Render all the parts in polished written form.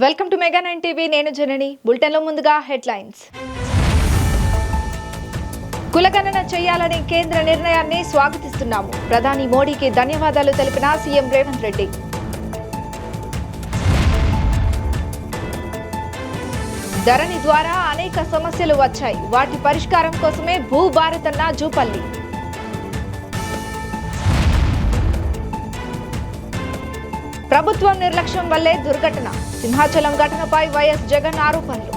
Welcome to mega 9 TV. నేను జనని. బులెటిన్లో ముందుగా హెడ్లైన్స్. కులగణన చేయాలనే కేంద్ర నిర్ణయాన్ని స్వాగతిస్తున్నాము. ప్రధాని మోడీకి ధన్యవాదాలు తెలిపిన సీఎం రేవంత్ రెడ్డి. ధరణి ద్వారా అనేక సమస్యలు వచ్చాయి. వాటి పరిష్కారం కోసమే భూభారత్ అన్న జూపల్లి. ప్రభుత్వం నిర్లక్ష్యం వల్లే దుర్ఘటన. సింహాచలం ఘటనపై వైఎస్ జగన్ ఆరోపణలు.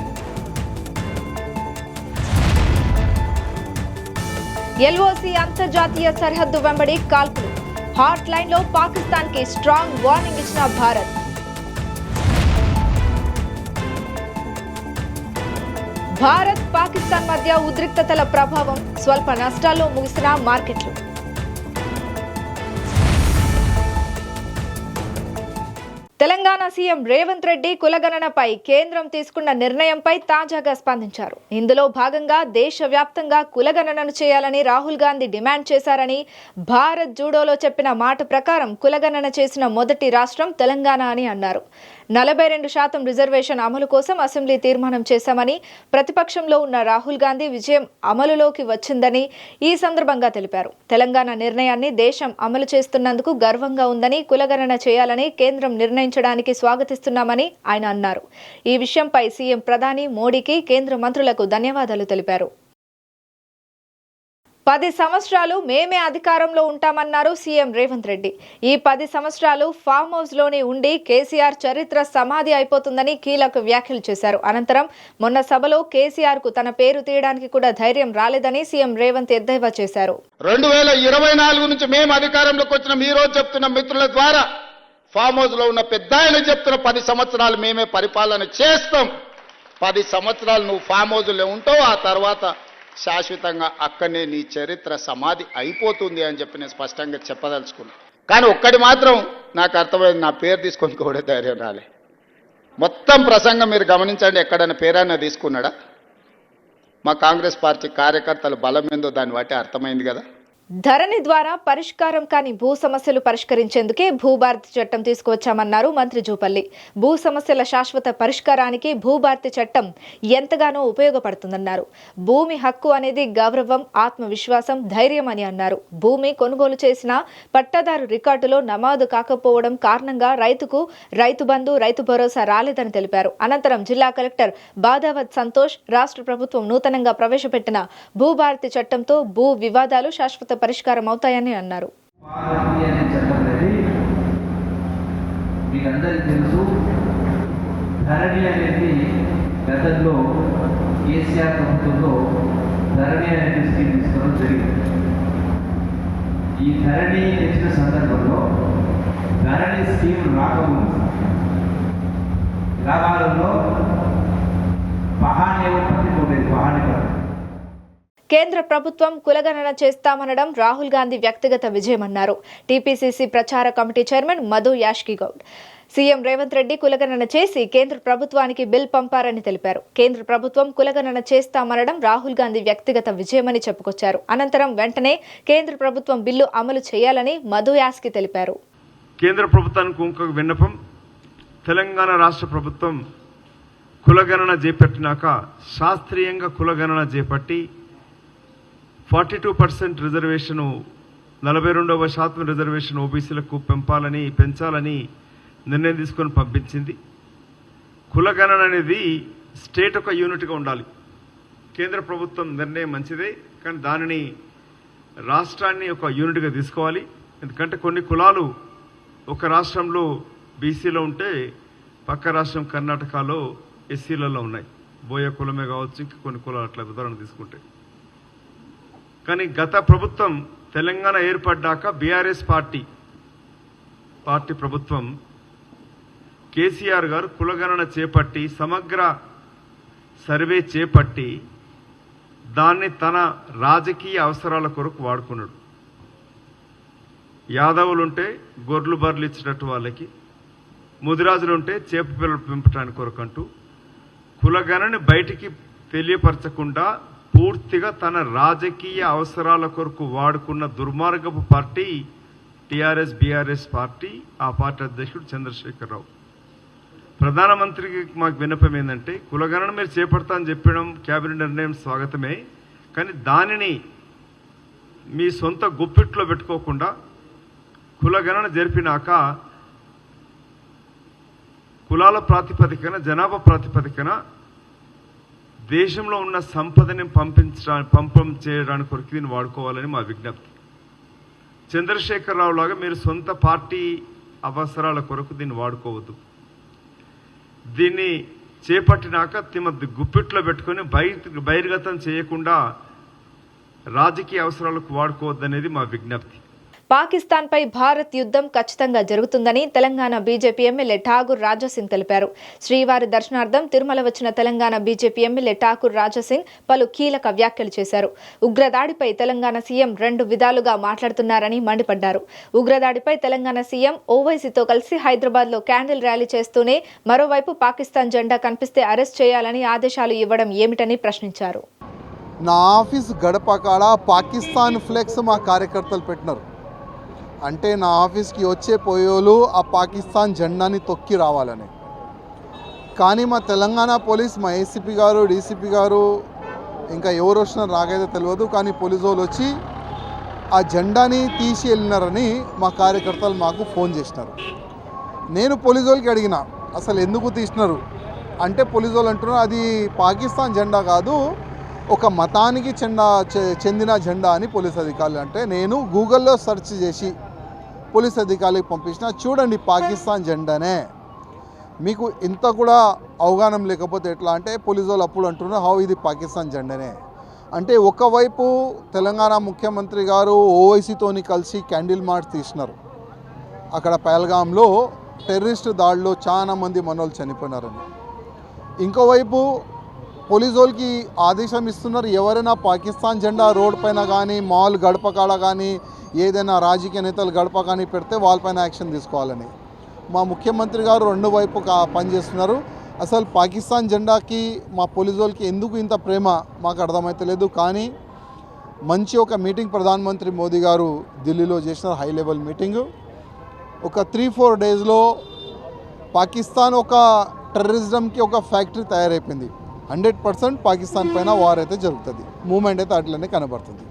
ఎల్ఓసి అంతర్జాతీయ సరిహద్దు వెంబడి కాల్పులు. హాట్ లైన్ లో పాకిస్తాన్ కి స్ట్రాంగ్ వార్నింగ్ ఇచ్చిన భారత్. భారత్ పాకిస్తాన్ మధ్య ఉద్రిక్తతల ప్రభావం. స్వల్ప నష్టాల్లో ముగిసిన మార్కెట్లు. తెలంగాణ సీఎం రేవంత్ రెడ్డి కులగణనపై కేంద్రం తీసుకున్న నిర్ణయంపై తాజాగా స్పందించారు. ఇందులో భాగంగా దేశవ్యాప్తంగా కులగణనను చేయాలని రాహుల్ గాంధీ డిమాండ్ చేశారని, భారత్ జూడోలో చెప్పిన మాట ప్రకారం కులగణన చేసిన మొదటి రాష్ట్రం తెలంగాణ అని అన్నారు. 42% రిజర్వేషన్ అమలు కోసం అసెంబ్లీ తీర్మానం చేశామని, ప్రతిపక్షంలో ఉన్న రాహుల్ గాంధీ విజయం అమలులోకి వచ్చిందని ఈ సందర్భంగా తెలిపారు. తెలంగాణ నిర్ణయాన్ని దేశం అమలు చేస్తున్నందుకు గర్వంగా ఉందని, కులగణన చేయాలని కేంద్రం నిర్ణయించడానికి స్వాగతిస్తున్నామని ఆయన అన్నారు. ఈ విషయంపై సీఎం ప్రధాని మోడీకి కేంద్ర మంత్రులకు ధన్యవాదాలు తెలిపారు. 10 సంవత్సరాలు మేమే అధికారంలో ఉంటామన్నారు సీఎం రేవంత్ రెడ్డి. ఈ 10 సంవత్సరాలు ఫామ్ హౌస్ లోనే ఉండి కేసీఆర్ చరిత్ర సమాధి అయిపోతుందని కీలక వ్యాఖ్యలు చేశారు. అనంతరం మొన్న సభలో కేసీఆర్ కు తన పేరు తీయడానికి కూడా ధైర్యం రాలేదని సీఎం రేవంత్ ఎద్దేవా చేశారు. 2024 నుంచి మేము అధికారంలోకి వచ్చిన ఈ రోజు చెప్తున్న మిత్రుల ద్వారా ఫామ్ హౌస్ లో ఉన్న పెద్ద ఆయన చెప్తున్న 10 సంవత్సరాలు మేమే పరిపాలన చేస్తాం. 10 సంవత్సరాలు నువ్వు ఫామ్ హౌస్ లో ఉంటావు, ఆ తర్వాత శాశ్వతంగా అక్కడనే నీ చరిత్ర సమాధి అయిపోతుంది అని చెప్పి నేను స్పష్టంగా చెప్పదలుచుకున్నాను. కానీ ఒక్కటి మాత్రం నాకు అర్థమైంది, నా పేరు తీసుకొని కూడా ధైర్యం రాలే. మొత్తం ప్రసంగం మీరు గమనించండి, ఎక్కడైనా పేరైనా తీసుకున్నాడా? మా కాంగ్రెస్ పార్టీ కార్యకర్తల బలం ఏందో దాన్ని బట్టి అర్థమైంది కదా. ధరణి ద్వారా పరిష్కారం కాని భూ సమస్యలు పరిష్కరించేందుకే భూభారతి చట్టం తీసుకువచ్చామన్నారు మంత్రి జూపల్లి. భూ సమస్యల శాశ్వత పరిష్కారానికి భూభారతి చట్టం ఎంతగానో ఉపయోగపడుతుందన్నారు. భూమి హక్కు అనేది గౌరవం, ఆత్మవిశ్వాసం, ధైర్యం అని అన్నారు. భూమి కొనుగోలు చేసిన పట్టాదారు రికార్డులో నమోదు కాకపోవడం కారణంగా రైతుకు రైతు బంధు, రైతు భరోసా రాలేదని తెలిపారు. అనంతరం జిల్లా కలెక్టర్ బాదావత్ సంతోష్ రాష్ట్ర ప్రభుత్వం నూతనంగా ప్రవేశపెట్టిన భూభారతి చట్టంతో భూ వివాదాలు శాశ్వత పరిష్కారం అవుతాయని అన్నారు. ధరణి అనేది గతంలో కేసీఆర్ ప్రభుత్వంలో ధరణి అనేది స్కీమ్ తీసుకోవడం జరిగింది. ఈ ధరణి తెచ్చిన సందర్భంలో ధరణి స్కీమ్ రాకముందు గ్రామాలలో పహాణి పట్టిపోలేదు. కేంద్ర ప్రభుత్వం కులగణన చేస్తామనడం రాహుల్ గాంధీ వ్యక్తిగత విజయమన్నారు టీపీసీసీ ప్రచార committee chairman Madhu Yaskhi Goud. CM Revanth Reddy కులగణన చేసి కేంద్ర ప్రభుత్వానికి బిల్ పంపారని తెలిపారు. కేంద్ర ప్రభుత్వం కులగణన చేస్తామనడం రాహుల్ గాంధీ వ్యక్తిగత విజయమని చెప్పుకొచ్చారు. అనంతరం వెంటనే కేంద్ర ప్రభుత్వం బిల్లు అమలు చేయాలని మధు యాష్కి తెలిపారు. కేంద్ర ప్రభుత్వానికి ఇంకొక విన్నపం, తెలంగాణ రాష్ట్ర ప్రభుత్వం కులగణన చేపట్టినాక శాస్త్రీయంగా కులగణన చేపట్టి 42% రిజర్వేషను 42% రిజర్వేషన్ ఓబీసీలకు పెంచాలని నిర్ణయం తీసుకొని పంపించింది. కులగణన అనేది స్టేట్ ఒక యూనిట్గా ఉండాలి. కేంద్ర ప్రభుత్వం నిర్ణయం మంచిదే, కానీ దానిని రాష్ట్రాన్ని ఒక యూనిట్గా తీసుకోవాలి. ఎందుకంటే కొన్ని కులాలు ఒక రాష్ట్రంలో బీసీలో ఉంటే పక్క రాష్ట్రం కర్ణాటకలో ఎస్సీలలో ఉన్నాయి. బోయ కులమే కావచ్చు, ఇంకా కొన్ని కులాలు అట్లా ఉదాహరణ తీసుకుంటే. కానీ గత ప్రభుత్వం తెలంగాణ ఏర్పడ్డాక బీఆర్ఎస్ పార్టీ ప్రభుత్వం కేసీఆర్ గారు కులగణన చేపట్టి సమగ్ర సర్వే చేపట్టి దాన్ని తన రాజకీయ అవసరాల కొరకు వాడుకున్నాడు. యాదవులుంటే గొర్రెలు బర్రెలు ఇచ్చినట్టు వాళ్ళకి, ముదిరాజులుంటే చేప పిల్లలు పెంపటానికి కొరకంటూ కులగణని బయటికి తెలియపరచకుండా పూర్తిగా తన రాజకీయ అవసరాల కొరకు వాడుకున్న దుర్మార్గపు పార్టీ టీఆర్ఎస్ బీఆర్ఎస్ పార్టీ. ఆ పార్టీ అధ్యక్షుడు చంద్రశేఖరరావు. ప్రధానమంత్రికి మాకు విన్నపం ఏంటంటే కులగణన మీరు చేపడతా అని చెప్పడం క్యాబినెట్ నిర్ణయం స్వాగతమే, కానీ దానిని మీ సొంత గుప్పిట్లో పెట్టుకోకుండా కులగణన జరిపినాక కులాల ప్రాతిపదికన జనాభా ప్రాతిపదికన దేశంలో ఉన్న సంపదని పంపం చేయడానికి కొరకు దీన్ని వాడుకోవాలని మా విజ్ఞప్తి. చంద్రశేఖరరావు లాగా మీరు సొంత పార్టీ అవసరాల కొరకు దీన్ని వాడుకోవద్దు. దీన్ని చేపట్టినాక గుప్పిట్లో పెట్టుకొని బహిర్గతం చేయకుండా రాజకీయ అవసరాలకు వాడుకోవద్దనేది మా విజ్ఞప్తి. పాకిస్తాన్పై భారత్ యుద్ధం ఖచ్చితంగా జరుగుతుందని తెలంగాణ బీజేపీ ఎమ్మెల్యే ఠాగూర్ రాజాసింగ్ తెలిపారు. శ్రీవారి దర్శనార్థం తిరుమల వచ్చిన తెలంగాణ బీజేపీ ఎమ్మెల్యే ఠాకూర్ రాజాసింగ్ పలు కీలక వ్యాఖ్యలు చేశారు. ఉగ్రదాడిపై తెలంగాణ సీఎం 2 విధాలుగా మాట్లాడుతున్నారని మండిపడ్డారు. ఉగ్రదాడిపై తెలంగాణ సీఎం ఓవైసీతో కలిసి హైదరాబాద్లో క్యాండిల్ ర్యాలీ చేస్తూనే మరోవైపు పాకిస్తాన్ జెండా కనిపిస్తే అరెస్ట్ చేయాలని ఆదేశాలు ఇవ్వడం ఏమిటని ప్రశ్నించారు. నా ఆఫీస్ గడప కాడ పాకిస్తాన్ ఫ్లెక్స్ మా కార్యకర్తలు పెట్టినారు. అంటే నా ఆఫీస్కి వచ్చే పోయోలు ఆ పాకిస్తాన్ జెండాని తొక్కి రావాలని. కానీ మా తెలంగాణ పోలీస్, మా ఏసీపీ గారు, డీసీపీ గారు, ఇంకా ఎవరు వచ్చినా రాగైతే తెలియదు, కానీ పోలీసు వాళ్ళు వచ్చి ఆ జెండాని తీసి వెళ్ళినారని మా కార్యకర్తలు మాకు ఫోన్ చేసినారు. నేను పోలీసు వాళ్ళకి అడిగిన అసలు ఎందుకు తీసినారు అంటే పోలీసు వాళ్ళు అంటున్నారు అది పాకిస్తాన్ జెండా కాదు, ఒక మతానికి చెందిన జెండా అని పోలీస్ అధికారులు అంటే నేను గూగుల్లో సెర్చ్ చేసి పోలీస్ అధికారులకు పంపించిన. చూడండి పాకిస్తాన్ జెండానే, మీకు ఇంత కూడా అవగాహన లేకపోతే ఎట్లా అంటే పోలీసు వాళ్ళు అప్పుడు అంటున్నారు హౌ ఇది పాకిస్తాన్ జెండానే అంటే. ఒకవైపు తెలంగాణ ముఖ్యమంత్రి గారు ఓవైసీతోని కలిసి క్యాండిల్ మార్చ్ తీసినారు. అక్కడ పహల్గాంలో టెర్రరిస్టు దాడిలో చాలా మంది మనోళ్ళు చనిపోయినారని. ఇంకోవైపు పోలీసు వాళ్ళకి ఆదేశం ఇస్తున్నారు ఎవరైనా పాకిస్తాన్ జెండా రోడ్ పైన కానీ మాల్ గడప కాడ కానీ ఏదైనా రాజకీయ నేతలు గడప కానీ పెడితే వాళ్ళపైన యాక్షన్ తీసుకోవాలని. మా ముఖ్యమంత్రి గారు 2 వైపు పనిచేస్తున్నారు. అసలు పాకిస్తాన్ జెండాకి మా పోలీసు వాళ్ళకి ఎందుకు ఇంత ప్రేమ మాకు అర్థమైతలేదు. కానీ మంచి ఒక మీటింగ్ ప్రధానమంత్రి మోదీ గారు ఢిల్లీలో చేసినారు, హై లెవెల్ మీటింగు. ఒక 3-4 డేస్లో పాకిస్తాన్ ఒక టెర్రరిజంకి ఒక ఫ్యాక్టరీ తయారైపోయింది. 100% పాకిస్తాన్ పైన వార్ అయితే జరుగుతుంది. మూమెంట్ అయితే అట్లనే కనబడుతుంది.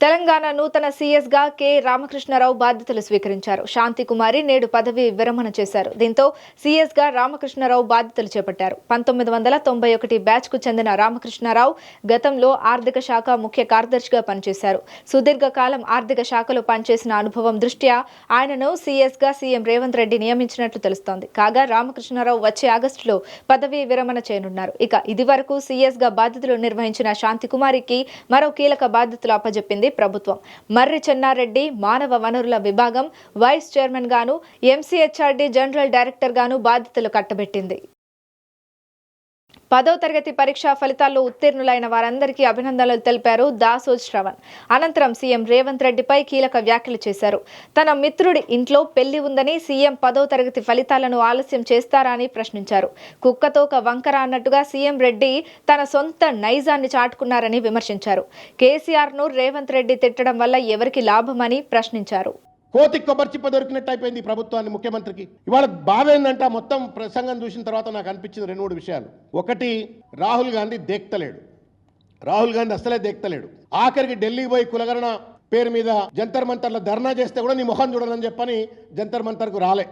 తెలంగాణ నూతన సీఎస్గా కె రామకృష్ణారావు బాధ్యతలు స్వీకరించారు. శాంతికుమారి నేడు పదవి విరమణ చేశారు. దీంతో సీఎస్గా రామకృష్ణారావు బాధ్యతలు చేపట్టారు. 1991 బ్యాచ్కు చెందిన రామకృష్ణారావు గతంలో ఆర్థిక శాఖ ముఖ్య కార్యదర్శిగా పనిచేశారు. సుదీర్ఘకాలం ఆర్థిక శాఖలో పనిచేసిన అనుభవం దృష్ట్యా ఆయనను సీఎస్గా సీఎం రేవంత్ రెడ్డి నియమించినట్లు తెలుస్తోంది. కాగా రామకృష్ణారావు వచ్చే ఆగస్టులో పదవీ విరమణ చేయనున్నారు. ఇక ఇదివరకు సీఎస్గా బాధ్యతలు నిర్వహించిన శాంతికుమారికి మరో కీలక బాధ్యతలు అప్పజెప్పింది ప్రభుత్వం. మర్రి చెన్నారెడ్డి మానవ వనరుల విభాగం వైస్ చైర్మన్ గాను, ఎంసీహెచ్ఆర్డీ జనరల్ డైరెక్టర్ గాను బాధ్యతలు కట్టబెట్టింది. 10వ తరగతి పరీక్షా ఫలితాల్లో ఉత్తీర్ణులైన వారందరికీ అభినందనలు తెలిపారు దాసోజ్ శ్రవణ్. అనంతరం సీఎం రేవంత్ రెడ్డిపై కీలక వ్యాఖ్యలు చేశారు. తన మిత్రుడి ఇంట్లో పెళ్లి ఉందని సీఎం 10వ తరగతి ఫలితాలను ఆలస్యం చేస్తారా అని ప్రశ్నించారు. కుక్కతోక వంకర అన్నట్టుగా సీఎం రెడ్డి తన సొంత నైజాన్ని చాటుకున్నారని విమర్శించారు. కేసీఆర్ను రేవంత్ రెడ్డి తిట్టడం వల్ల ఎవరికి లాభమని ప్రశ్నించారు. కోతి కొబ్బరిచిప్ప దొరికినట్టు అయిపోయింది ప్రభుత్వాన్ని, ముఖ్యమంత్రికి. ఇవాళ బాధ ఏంటంటే మొత్తం ప్రసంగం చూసిన తర్వాత నాకు అనిపించింది 2-3 విషయాలు. ఒకటి, రాహుల్ గాంధీ దేక్తలేడు. రాహుల్ గాంధీ అసలే దేక్తలేడు. ఆఖరికి ఢిల్లీకి పోయి కులగణన పేరు మీద జంతర్ మంతర్లో ధర్నా చేస్తే కూడా నీ ముఖం చూడాలని చెప్పని జంతర్ మంతర్కు రాలే.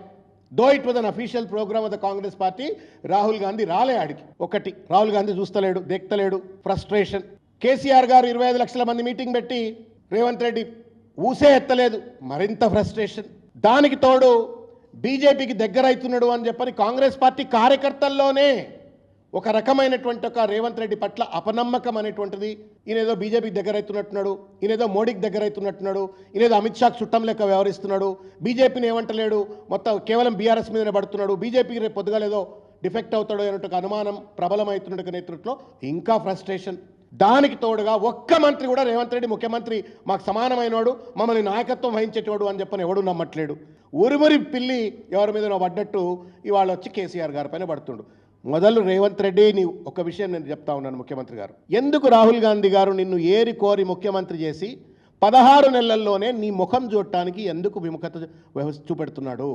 Though it was an official programme of the Congress party, Rahul Gandhi రాలే ఆడికి. ఒకటి, రాహుల్ గాంధీ చూస్తలేడు, దేక్తలేడు, ఫ్రస్ట్రేషన్. కేసీఆర్ గారు 25 లక్షల మంది మీటింగ్ పెట్టి రేవంత్ రెడ్డి ఊసే ఎత్తలేదు, మరింత ఫ్రస్ట్రేషన్. దానికి తోడు బీజేపీకి దగ్గర అవుతున్నాడు అని చెప్పని కాంగ్రెస్ పార్టీ కార్యకర్తల్లోనే ఒక రకమైనటువంటి ఒక రేవంత్ రెడ్డి పట్ల అపనమ్మకం అనేటువంటిది. ఈయనేదో బీజేపీకి దగ్గర అవుతున్నట్టున్నాడు, ఈయనేదో మోడీకి దగ్గర అవుతున్నట్టున్నాడు, ఈయనేదో అమిత్ షాకు చుట్టం లెక్క వ్యవహరిస్తున్నాడు, బీజేపీని ఏమంటలేడు, మొత్తం కేవలం బీఆర్ఎస్ మీదనే పడుతున్నాడు, బీజేపీకి రేపు పొద్దుగాలేదో డిఫెక్ట్ అవుతాడు అనేటువంటి అనుమానం ప్రబలమవుతున్నట్టు నేతృత్వంలో ఇంకా ఫ్రస్ట్రేషన్. దానికి తోడుగా ఒక్క మంత్రి కూడా రేవంత్ రెడ్డి ముఖ్యమంత్రి మాకు సమానమైనవాడు, మమ్మల్ని నాయకత్వం వహించేటోడు అని చెప్పని ఎవడు నమ్మట్లేడు. ఉరిమురి పిల్లి ఎవరి మీద పడ్డట్టు ఇవాళ వచ్చి కేసీఆర్ గారి పైన పడుతుండు. మొదలు రేవంత్ రెడ్డి, నీ ఒక విషయం నేను చెప్తా ఉన్నాను ముఖ్యమంత్రి గారు, ఎందుకు రాహుల్ గాంధీ గారు నిన్ను ఏరి కోరి ముఖ్యమంత్రి చేసి 16 నెలల్లోనే నీ ముఖం చూడటానికి ఎందుకు విముఖత చూపెడుతున్నాడు?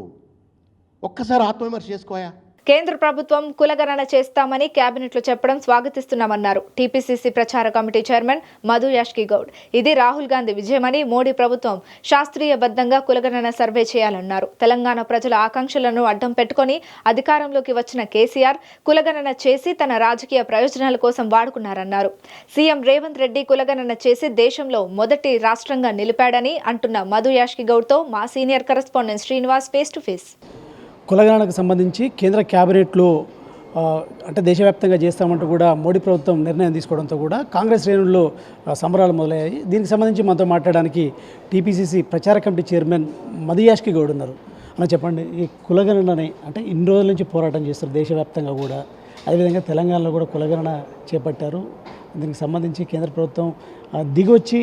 ఒక్కసారి ఆత్మవిమర్శ చేసుకోయా. కేంద్ర ప్రభుత్వం కులగణన చేస్తామని కేబినెట్లో చెప్పడం స్వాగతిస్తున్నామన్నారు టీపీసీసీ ప్రచార కమిటీ చైర్మన్ మధు యాష్కి గౌడ్. ఇది రాహుల్ గాంధీ విజయమని, మోడీ ప్రభుత్వం శాస్త్రీయబద్ధంగా కులగణన సర్వే చేయాలన్నారు. తెలంగాణ ప్రజల ఆకాంక్షలను అడ్డం పెట్టుకుని అధికారంలోకి వచ్చిన కేసీఆర్ కులగణన చేసి తన రాజకీయ ప్రయోజనాల కోసం వాడుకున్నారన్నారు. సీఎం రేవంత్ రెడ్డి కులగణన చేసి దేశంలో మొదటి రాష్ట్రంగా నిలిపాడని అంటున్న మధు యాష్కి గౌడ్తో మా senior correspondent Srinivas face to face. కులగణనకు సంబంధించి కేంద్ర క్యాబినెట్లో అంటే దేశవ్యాప్తంగా చేస్తామంటూ కూడా మోడీ ప్రభుత్వం నిర్ణయం తీసుకోవడంతో కూడా కాంగ్రెస్ శ్రేణుల్లో సంబరాలు మొదలయ్యాయి. దీనికి సంబంధించి మనతో మాట్లాడడానికి టీపీసీసీ ప్రచార కమిటీ చైర్మన్ మధు యాష్కి గౌడ్ ఉన్నారు. అన్న చెప్పండి, ఈ కులగణనని అంటే ఇన్ని రోజుల నుంచి పోరాటం చేస్తారు దేశవ్యాప్తంగా కూడా, అదేవిధంగా తెలంగాణలో కూడా కులగణన చేపట్టారు. దీనికి సంబంధించి కేంద్ర ప్రభుత్వం దిగొచ్చి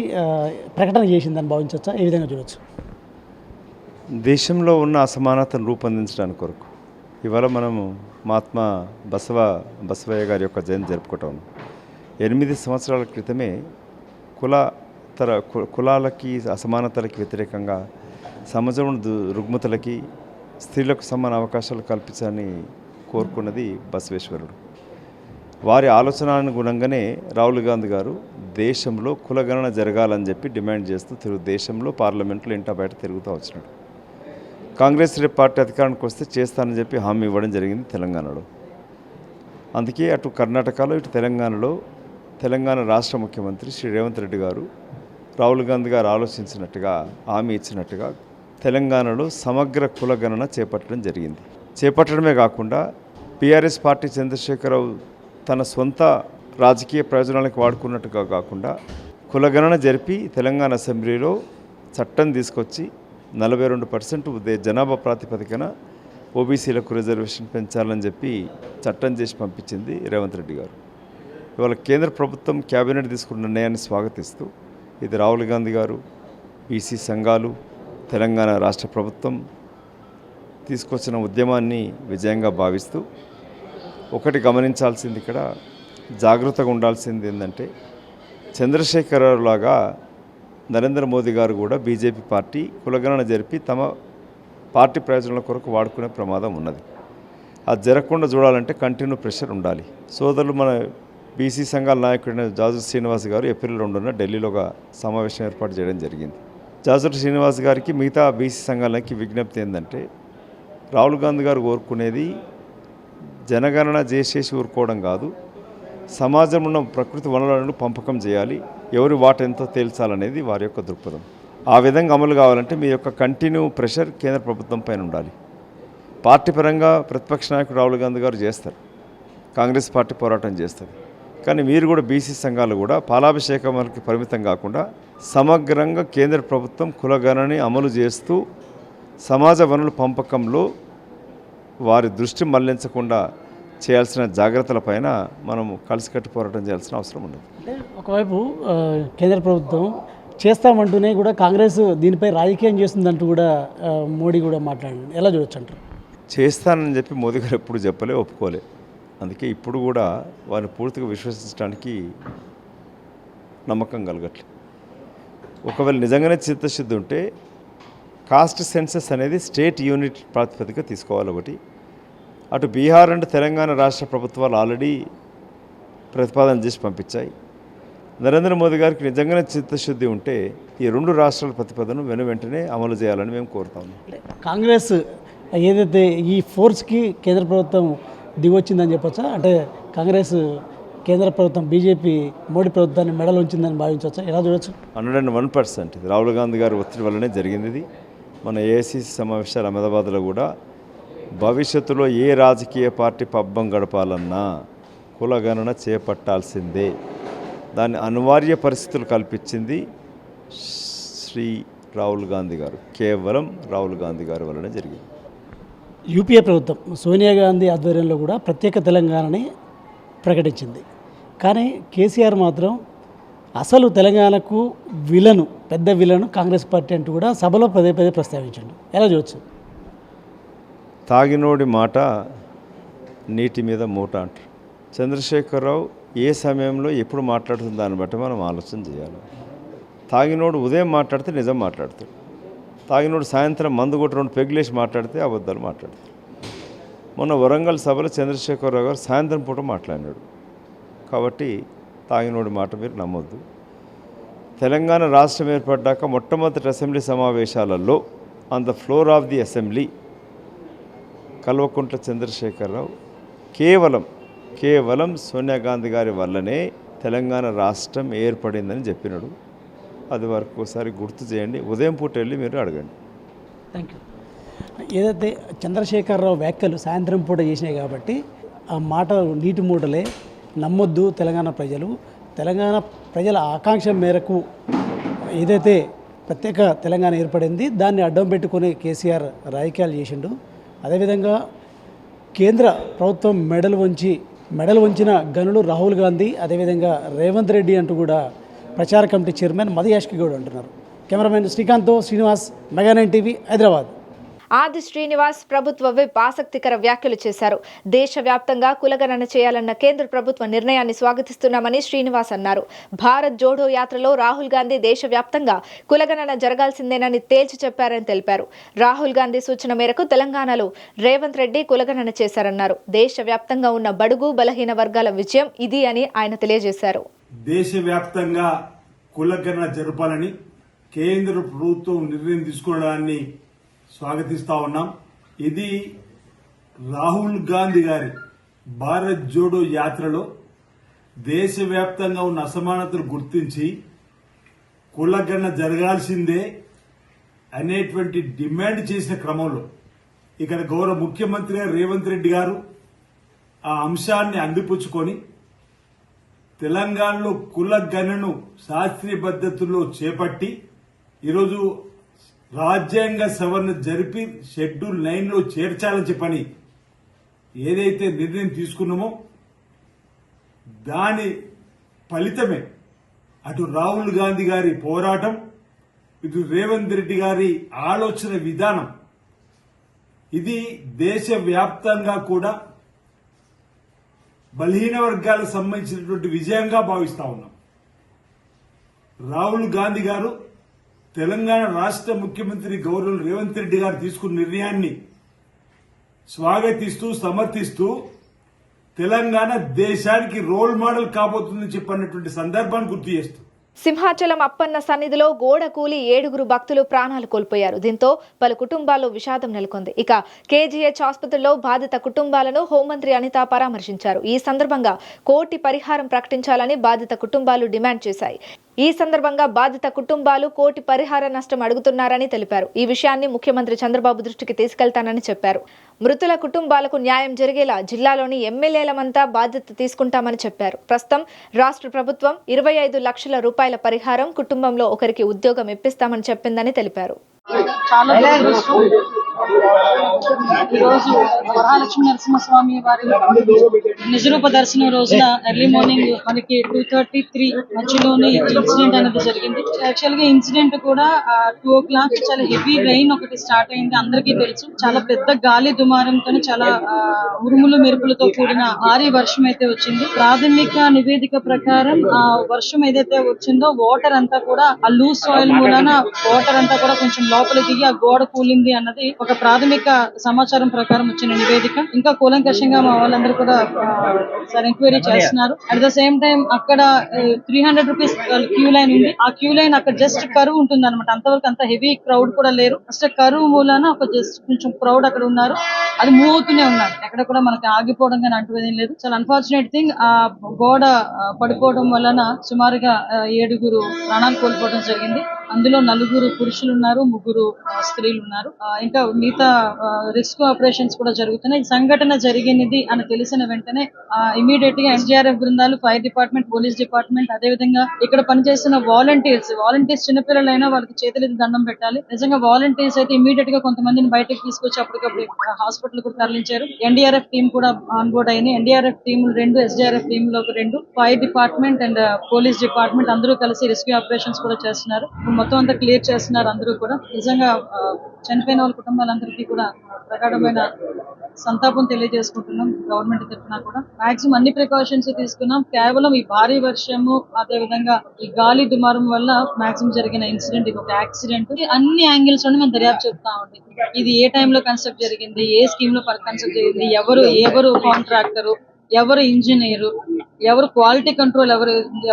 ప్రకటన చేసిందని భావించవచ్చా? ఏ విధంగా చూడవచ్చు? దేశంలో ఉన్న అసమానతను రూపొందించడానికి కొరకు ఇవాళ మనము మహాత్మా బసవయ్య గారి యొక్క జయంతి జరుపుకుంటాం. 8 సంవత్సరాల క్రితమే కులాలకి అసమానతలకి వ్యతిరేకంగా సమాజంలో రుగ్మతలకి స్త్రీలకు సమాన అవకాశాలు కల్పించాలని కోరుకున్నది బసవేశ్వరుడు. వారి ఆలోచనానుగుణంగానే రాహుల్ గాంధీ గారు దేశంలో కులగణన జరగాలని చెప్పి డిమాండ్ చేస్తూ దేశంలో పార్లమెంట్లో ఇంటా బయట తిరుగుతూ వచ్చినాడు. కాంగ్రెస్ పార్టీ అధికారానికి వస్తే చేస్తానని చెప్పి హామీ ఇవ్వడం జరిగింది తెలంగాణలో. అందుకే అటు కర్ణాటకలో ఇటు తెలంగాణలో తెలంగాణ రాష్ట్ర ముఖ్యమంత్రి శ్రీ రేవంత్ రెడ్డి గారు రాహుల్ గాంధీ గారు ఆలోచించినట్టుగా హామీ ఇచ్చినట్టుగా తెలంగాణలో సమగ్ర కులగణన చేపట్టడం జరిగింది. చేపట్టడమే కాకుండా బీఆర్ఎస్ పార్టీ చంద్రశేఖరరావు తన సొంత రాజకీయ ప్రయోజనాలకు వాడుకున్నట్టుగా కాకుండా కులగణన జరిపి తెలంగాణ అసెంబ్లీలో చట్టం తీసుకొచ్చి 42% జనాభా ప్రాతిపదికన ఓబీసీలకు రిజర్వేషన్ పెంచాలని చెప్పి చట్టం చేసి పంపించింది రేవంత్ రెడ్డి గారు. ఇవాళ కేంద్ర ప్రభుత్వం క్యాబినెట్ తీసుకున్న నిర్ణయాన్ని స్వాగతిస్తూ ఇది రాహుల్ గాంధీ గారు, బీసీ సంఘాలు, తెలంగాణ రాష్ట్ర ప్రభుత్వం తీసుకొచ్చిన ఉద్యమాన్ని విజయంగా భావిస్తూ ఒకటి గమనించాల్సింది, ఇక్కడ జాగ్రత్తగా ఉండాల్సింది ఏంటంటే చంద్రశేఖరరావు లాగా నరేంద్ర మోదీ గారు కూడా బీజేపీ పార్టీ కులగణన జరిపి తమ పార్టీ ప్రయోజనాల కొరకు వాడుకునే ప్రమాదం ఉన్నది. అది జరగకుండా చూడాలంటే కంటిన్యూ ప్రెషర్ ఉండాలి. సోదరులు మన బీసీ సంఘాల నాయకుడైన జాజు శ్రీనివాస్ గారు ఏప్రిల్ 2న ఢిల్లీలో ఒక సమావేశం ఏర్పాటు చేయడం జరిగింది. జాజు శ్రీనివాస్ గారికి మిగతా బీసీ సంఘాలకి విజ్ఞప్తి ఏంటంటే రాహుల్ గాంధీ గారు కోరుకునేది జనగణన చేసేసి ఊరుకోవడం కాదు, సమాజంలో ఉన్న ప్రకృతి వనరులను పంపకం చేయాలి, ఎవరి వాట ఎంతో తేల్చాలనేది వారి యొక్క దృక్పథం. ఆ విధంగా అమలు కావాలంటే మీ యొక్క కంటిన్యూ ప్రెషర్ కేంద్ర ప్రభుత్వం పైన ఉండాలి. పార్టీ పరంగా ప్రతిపక్ష నాయకుడు రాహుల్ గాంధీ గారు చేస్తారు, కాంగ్రెస్ పార్టీ పోరాటం చేస్తుంది. కానీ మీరు కూడా బీసీ సంఘాలు కూడా పాలాభిషేకానికి పరిమితం కాకుండా సమగ్రంగా కేంద్ర ప్రభుత్వం కులగణనని అమలు చేస్తూ సమాజ వనరుల పంపకంలో వారి దృష్టి మళ్లించకుండా చేయాల్సిన జాగ్రత్తలపైన మనము కలిసికట్టు పోరాటం చేయాల్సిన అవసరం ఉండదు. అంటే ఒకవైపు కేంద్ర ప్రభుత్వం చేస్తామంటూనే కూడా కాంగ్రెస్ దీనిపై రాజకీయం చేస్తుందంటూ కూడా మోడీ కూడా మాట్లాడండి, ఎలా చూడొచ్చు అంటారు? చేస్తానని చెప్పి మోదీ గారు ఎప్పుడు చెప్పలే, ఒప్పుకోలే. అందుకే ఇప్పుడు కూడా వారిని పూర్తిగా విశ్వసించడానికి నమ్మకం కలగట్లేదు. ఒకవేళ నిజంగానే చిత్తశుద్ధి ఉంటే కాస్ట్ సెన్సస్ అనేది స్టేట్ యూనిట్ ప్రాతిపదిక తీసుకోవాలి ఒకటి. అటు బీహార్ అండ్ తెలంగాణ రాష్ట్ర ప్రభుత్వాలు ఆల్రెడీ ప్రతిపాదన చేసి పంపించాయి. నరేంద్ర మోదీ గారికి నిజంగానే చిత్తశుద్ధి ఉంటే ఈ 2 రాష్ట్రాల ప్రతిపాదన వెంటనే అమలు చేయాలని మేము కోరుతాము. కాంగ్రెస్ ఏదైతే ఈ ఫోర్స్కి కేంద్ర ప్రభుత్వం దిగొచ్చిందని చెప్పొచ్చా? అంటే కాంగ్రెస్ కేంద్ర ప్రభుత్వం బీజేపీ మోడీ ప్రభుత్వాన్ని మెడలు ఉంచిందని భావించవచ్చా? ఎలా చూడొచ్చు? 101% ఇది రాహుల్ గాంధీ గారి ఒత్తిడి వల్లనే జరిగింది. ఇది మన ఏఐసీసీ సమావేశాలు అహ్మదాబాద్లో కూడా భవిష్యత్తులో ఏ రాజకీయ పార్టీ పబ్బం గడపాలన్నా కులగణన చేపట్టాల్సిందే, దాన్ని అనివార్య పరిస్థితులు కల్పించింది శ్రీ రాహుల్ గాంధీ గారు. కేవలం రాహుల్ గాంధీ గారి వల్లనే జరిగింది. యూపీఏ ప్రభుత్వం సోనియా గాంధీ ఆధ్వర్యంలో కూడా ప్రత్యేక తెలంగాణని ప్రకటించింది. కానీ కేసీఆర్ మాత్రం అసలు తెలంగాణకు పెద్ద విలను కాంగ్రెస్ పార్టీ అంటూ కూడా సభలో పదే ప్రస్తావించండి, ఎలా చూడొచ్చు? తాగినోడి మాట నీటి మీద మూట అంటారు. చంద్రశేఖరరావు ఏ సమయంలో ఎప్పుడు మాట్లాడుతుంది దాన్ని బట్టి మనం ఆలోచన చేయాలి. తాగినోడు ఉదయం మాట్లాడితే నిజం మాట్లాడతాడు, తాగినోడు సాయంత్రం మందు కొట్టి 2 పెగ్గులేసి మాట్లాడితే అబద్ధాలు మాట్లాడతాడు. మొన్న వరంగల్ సభలో చంద్రశేఖరరావు గారు సాయంత్రం పూట మాట్లాడినాడు. కాబట్టి తాగినోడి మాట మీరు నమ్మొద్దు. తెలంగాణ రాష్ట్రం ఏర్పడ్డాక మొట్టమొదటి అసెంబ్లీ సమావేశాలలో on the floor of the assembly Kalvakuntla Chandrashekar Rao కేవలం సోనియా గాంధీ గారి వల్లనే తెలంగాణ రాష్ట్రం ఏర్పడిందని చెప్పినాడు. అది వరకు ఒకసారి గుర్తు చేయండి. ఉదయం పూట వెళ్ళి మీరు అడగండి. Thank you. ఏదైతే చంద్రశేఖరరావు వ్యాఖ్యలు సాయంత్రం పూట చేసినాయి కాబట్టి ఆ మాట నీటి మూటలే నమ్మొద్దు. తెలంగాణ ప్రజల ఆకాంక్ష మేరకు ఏదైతే ప్రత్యేక తెలంగాణ ఏర్పడింది దాన్ని అడ్డం పెట్టుకుని కేసీఆర్ రాజకీయాలు చేసిండు. అదేవిధంగా కేంద్ర ప్రభుత్వం మెడలు వంచిన గనులు రాహుల్ గాంధీ, అదేవిధంగా రేవంత్ రెడ్డి అంటూ కూడా ప్రచార కమిటీ చైర్మన్ మది యాష్కి గౌడ్ అంటున్నారు. కెమెరామెన్ శ్రీకాంత్తో శ్రీనివాస్, మెగా9 టీవీ, హైదరాబాద్. ఆది శ్రీనివాస్ ప్రభుత్వ విప్ ఆసక్తికర వ్యాఖ్యలు చేశారు. దేశవ్యాప్తంగా కులగణన చేయాలన్న కేంద్ర ప్రభుత్వ నిర్ణయాన్ని స్వాగతిస్తున్నామని శ్రీనివాస్ అన్నారు. భారత్ జోడో యాత్రలో రాహుల్ గాంధీ దేశవ్యాప్తంగా కులగణన జరగాల్సిందేనని తేల్చి చెప్పారని తెలిపారు. రాహుల్ గాంధీ సూచన మేరకు తెలంగాణలో రేవంత్ రెడ్డి కులగణన చేశారన్నారు. దేశవ్యాప్తంగా ఉన్న బడుగు బలహీన వర్గాల విజయం ఇది అని ఆయన తెలియజేశారు. దేశవ్యాప్తంగా కులగణన జరపాలని కేంద్ర ప్రభుత్వం నిర్ణయం తీసుకోవడాన్ని స్వాగతిస్తా ఉన్నాం. ఇది రాహుల్ గాంధీ గారి భారత్ జోడో యాత్రలో దేశవ్యాప్తంగా ఉన్న అసమానతలు గుర్తించి కులగణన జరగాల్సిందే అనేటువంటి డిమాండ్ చేసిన క్రమంలో ఇక్కడ గౌరవ ముఖ్యమంత్రి గారు రేవంత్ రెడ్డి గారు ఆ అంశాన్ని అందిపుచ్చుకొని తెలంగాణలో కులగణనను శాస్త్రీయ పద్ధతుల్లో చేపట్టి ఈరోజు రాజ్యాంగ సవరణ జరిపి షెడ్యూల్ 9లో చేర్చాలని చెప్పని ఏదైతే నిర్ణయం తీసుకున్నామో దాని ఫలితమే అటు రాహుల్ గాంధీ గారి పోరాటం, ఇటు రేవంత్ రెడ్డి గారి ఆలోచన విధానం, ఇది దేశవ్యాప్తంగా కూడా బలహీన వర్గాలకు సంబంధించినటువంటి విజయంగా భావిస్తా ఉన్నాం. రాహుల్ గాంధీ గారు తెలంగాణ రాష్ట్ర ముఖ్యమంత్రి గౌరవ రేవంత్ రెడ్డి గారు తీసుకున్న నిర్ణయాన్ని స్వాగతిస్తూ సమర్థిస్తూ తెలంగాణ దేశానికి రోల్ మోడల్ కాబోతుందని చెప్పినటువంటి సందర్భాన్ని గుర్తు చేస్తూ సింహాచలం అప్పన్న సన్నిధిలో గోడ కూలి 7 భక్తులు ప్రాణాలు కోల్పోయారు. దీంతో పలు కుటుంబాల్లో విషాదం నెలకొంది. ఇక కేజీహెచ్ ఆసుపత్రిలో బాధిత కుటుంబాలను హోంమంత్రి అనిత పరామర్శించారు. ఈ సందర్భంగా కోటి పరిహారం ప్రకటించాలని బాధిత కుటుంబాలు డిమాండ్ చేశాయి. ఈ సందర్భంగా బాధిత కుటుంబాలు కోటి పరిహార నష్టం అడుగుతున్నారని తెలిపారు. ఈ విషయాన్ని ముఖ్యమంత్రి చంద్రబాబు దృష్టికి తీసుకెళ్తానని చెప్పారు. మృతుల కుటుంబాలకు న్యాయం జరిగేలా జిల్లాలోని ఎమ్మెల్యేలమంతా బాధ్యత తీసుకుంటామని చెప్పారు. ప్రస్తుతం రాష్ట్ర ప్రభుత్వం 25 లక్షల రూపాయల పరిహారం, కుటుంబంలో ఒకరికి ఉద్యోగం ఇప్పిస్తామని చెప్పిందని తెలిపారు. చాలా దురదృష్టం. ఈరోజు వరహాలక్ష్మి నరసింహస్వామి వారి నిజరూప దర్శనం రోజున ఎర్లీ మార్నింగ్ మనకి 2:33 మధ్యలోనే ఇన్సిడెంట్ అనేది జరిగింది. యాక్చువల్ గా ఇన్సిడెంట్ కూడా 2 o'clock చాలా హెవీ రెయిన్ ఒకటి స్టార్ట్ అయింది. అందరికీ తెలుసు, చాలా పెద్ద గాలి దుమారంతో చాలా ఉరుములు మెరుపులతో కూడిన భారీ వర్షం అయితే వచ్చింది. ప్రాథమిక నివేదిక ప్రకారం ఆ వర్షం ఏదైతే వచ్చిందో వాటర్ అంతా కూడా ఆ లూజ్ సాయిల్ మూలన వాటర్ అంతా కూడా కొంచెం లోపల దిగి ఆ గోడ కూలింది అన్నది ఒక ప్రాథమిక సమాచారం ప్రకారం వచ్చిన నివేదిక. ఇంకా కూలంకషంగా మా వాళ్ళందరూ కూడా ఎంక్వైరీ చేస్తున్నారు. అట్ ద సేమ్ టైం అక్కడ 300 రూపీస్ క్యూ లైన్ ఉంది. ఆ క్యూ లైన్ అక్కడ జస్ట్ కరువు ఉంటుంది అనమాట. అంతవరకు అంత హెవీ క్రౌడ్ కూడా లేరు. ఫస్ట్ కరువు మూలాన ఒక జస్ట్ కొంచెం క్రౌడ్ అక్కడ ఉన్నారు. అది మూవ్ అవుతూనే ఉన్నారు. ఎక్కడ కూడా మనకి ఆగిపోవడం కానీ అంటువేదేం లేదు. చాలా అన్ఫార్చునేట్ థింగ్, ఆ గోడ పడిపోవడం వలన సుమారుగా 7 ప్రాణాలు కోల్పోవడం జరిగింది. అందులో 4 పురుషులు ఉన్నారు, 3 స్త్రీలు ఉన్నారు. ఇంకా మిగతా రెస్క్యూ ఆపరేషన్స్ కూడా జరుగుతున్నాయి. ఈ సంఘటన జరిగినది అని తెలిసిన వెంటనే ఇమీడియట్ గా ఎస్డీఆర్ఎఫ్ బృందాలు, ఫైర్ డిపార్ట్మెంట్, పోలీస్ డిపార్ట్మెంట్, అదేవిధంగా ఇక్కడ పనిచేస్తున్న వాలంటీర్స్ చిన్నపిల్లలైనా వాళ్ళకి చేతులెత్తి దండం పెట్టాలి. నిజంగా వాలంటీర్స్ అయితే ఇమీడియట్ గా కొంతమందిని బయటకు తీసుకొచ్చి అప్పటికప్పుడు హాస్పిటల్ కూడా తరలించారు. ఎన్డీఆర్ఎఫ్ టీం కూడా ఆన్ బోర్డ్ అయింది. ఎన్డీఆర్ఎఫ్ టీములు 2, ఎస్డీఆర్ఎఫ్ టీంలో 2, fire department and police department అందరూ కలిసి రెస్క్యూ ఆపరేషన్స్ కూడా చేస్తున్నారు. మొత్తం అంతా క్లియర్ చేస్తున్నారు అందరూ కూడా. నిజంగా చనిపోయిన వాళ్ళ కుటుంబాలందరికీ కూడా ప్రగాఢమైన సంతాపం తెలియజేసుకుంటున్నాం. గవర్నమెంట్ తరఫున కూడా మాక్సిమం అన్ని ప్రికాషన్స్ తీసుకున్నాం. కేవలం ఈ భారీ వర్షము అదే విధంగా ఈ గాలి దుమారం వల్ల మాక్సిమం జరిగిన ఇన్సిడెంట్, ఇది ఒక యాక్సిడెంట్. అన్ని యాంగిల్స్ నుండి మనం దర్యాప్తు చెప్తా ఉంది. ఇది ఏ టైంలో కన్స్ట్రక్ట్ జరిగింది, ఏ స్కీమ్ లో కన్స్ట్రక్ట్ జరిగింది, ఎవరు కాంట్రాక్టరు, ఎవరు ఇంజనీరు, ఎవరు క్వాలిటీ కంట్రోల్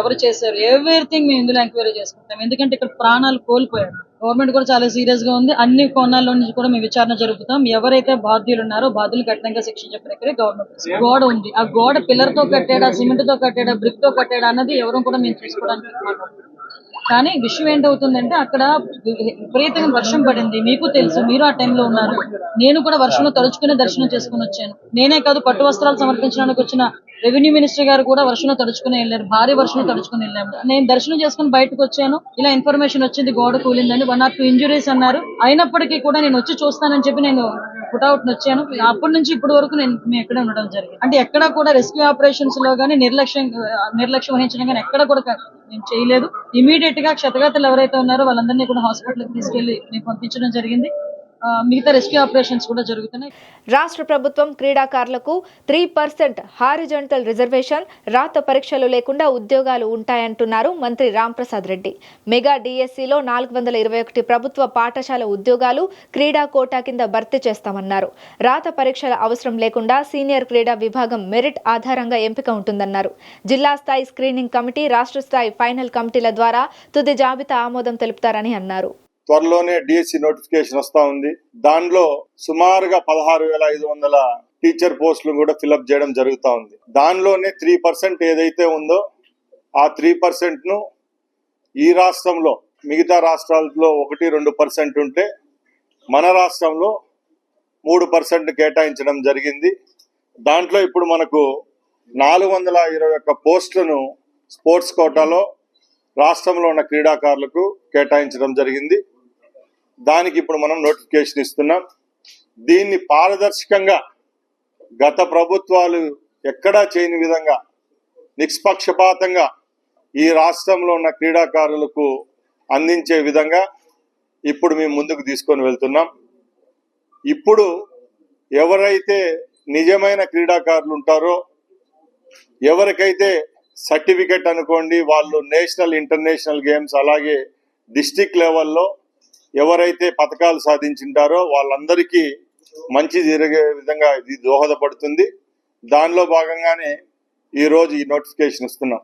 ఎవరు చేశారు, ఎవ్రీథింగ్ మేము ఇందులో ఎంక్వైరీ చేసుకుంటాం. ఎందుకంటే ఇక్కడ ప్రాణాలు కోల్పోయారు. గవర్నమెంట్ కూడా చాలా సీరియస్ గా ఉంది. అన్ని కోణాల్లో నుంచి కూడా మేము విచారణ జరుపుతాం. ఎవరైతే బాధ్యులు ఉన్నారో బాధ్యులు కఠినంగా శిక్షించే ప్రక్రియ గవర్నమెంట్. గోడ ఉంది, ఆ గోడ పిల్లర్ తో కట్టాడా, సిమెంట్ తో కట్టాడా, బ్రిక్ తో కట్టాడా అన్నది ఎవరు కూడా మేము చూసుకోవడానికి మాట్లాడుతున్నాం. కానీ విషయం ఏంటవుతుందంటే అక్కడ విపరీతంగా వర్షం పడింది. మీకు తెలుసు, మీరు ఆ టైంలో ఉన్నారు. నేను కూడా వర్షంలో తడుచుకుని దర్శనం చేసుకుని వచ్చాను. నేనే కాదు, పట్టు వస్త్రాలు సమర్పించడానికి వచ్చిన రెవెన్యూ మినిస్టర్ గారు కూడా వర్షంలో తడుచుకుని వెళ్ళారు. భారీ వర్షంలో తడుచుకుని వెళ్ళాము. నేను దర్శనం చేసుకుని బయటకు వచ్చాను. ఇలా ఇన్ఫర్మేషన్ వచ్చింది గోడ కూలిందని, 1 or 2 ఇంజురీస్ అన్నారు. అయినప్పటికీ కూడా నేను వచ్చి చూస్తానని చెప్పి నేను పుట్అవుట్ వచ్చాను. అప్పటి నుంచి ఇప్పటి వరకు మేము ఎక్కడ ఉండడం జరిగింది. అంటే ఎక్కడా కూడా రెస్క్యూ ఆపరేషన్స్ లో కానీ నిర్లక్ష్యం వహించడం కానీ ఎక్కడ కూడా మేము చేయలేదు. ఇమీడియట్ గా క్షతగాతులు ఎవరైతే ఉన్నారో వాళ్ళందరినీ కూడా హాస్పిటల్ కి తీసుకెళ్లి మేము పంపించడం జరిగింది. మిగతా రెస్క్యూ ఆపరేషన్స్ కూడా జరుగుతున్నాయి. రాష్ట్ర ప్రభుత్వం క్రీడాకారులకు 3% హారిజాంటల్ రిజర్వేషన్, రాత పరీక్షలు లేకుండా ఉద్యోగాలు ఉంటాయంటున్నారు మంత్రి రాంప్రసాద్ రెడ్డి. మెగా డిఎస్సిలో 421 ప్రభుత్వ పాఠశాల ఉద్యోగాలు క్రీడా కోటా కింద భర్తీ చేస్తామన్నారు. రాత పరీక్షల అవసరం లేకుండా సీనియర్ క్రీడా విభాగం మెరిట్ ఆధారంగా ఎంపిక ఉంటుందన్నారు. జిల్లా స్థాయి స్క్రీనింగ్ కమిటీ, రాష్ట్ర స్థాయి ఫైనల్ కమిటీల ద్వారా తుది జాబితా ఆమోదం తెలుపుతారని అన్నారు. త్వరలోనే డిఎస్సి నోటిఫికేషన్ వస్తా ఉంది. దానిలో సుమారుగా 16,500 టీచర్ పోస్టులు కూడా ఫిలప్ చేయడం జరుగుతూ ఉంది. దానిలోనే 3% ఏదైతే ఉందో ఆ 3% ను ఈ రాష్ట్రంలో మిగతా రాష్ట్రాల్లో 1-2% ఉంటే మన రాష్ట్రంలో 3% కేటాయించడం జరిగింది. దాంట్లో ఇప్పుడు మనకు 421 పోస్టులను స్పోర్ట్స్ కోటాలో రాష్ట్రంలో ఉన్న క్రీడాకారులకు కేటాయించడం జరిగింది. దానికి ఇప్పుడు మనం నోటిఫికేషన్ ఇస్తున్నాం. దీన్ని పారదర్శకంగా గత ప్రభుత్వాలు ఎక్కడా చేయని విధంగా నిష్పక్షపాతంగా ఈ రాష్ట్రంలో ఉన్న క్రీడాకారులకు అందించే విధంగా ఇప్పుడు మేము ముందుకు తీసుకొని వెళ్తున్నాం. ఇప్పుడు ఎవరైతే నిజమైన క్రీడాకారులు ఉంటారో, ఎవరికైతే సర్టిఫికెట్ అనుకోండి, వాళ్ళు నేషనల్ ఇంటర్నేషనల్ గేమ్స్ అలాగే డిస్ట్రిక్ట్ లెవెల్లో ఎవరైతే పథకాలు సాధించింటారో వాళ్ళందరికీ మంచి జరిగే విధంగా ఇది దోహదపడుతుంది. దానిలో భాగంగానే ఈ రోజు ఈ నోటిఫికేషన్ ఇస్తున్నాం.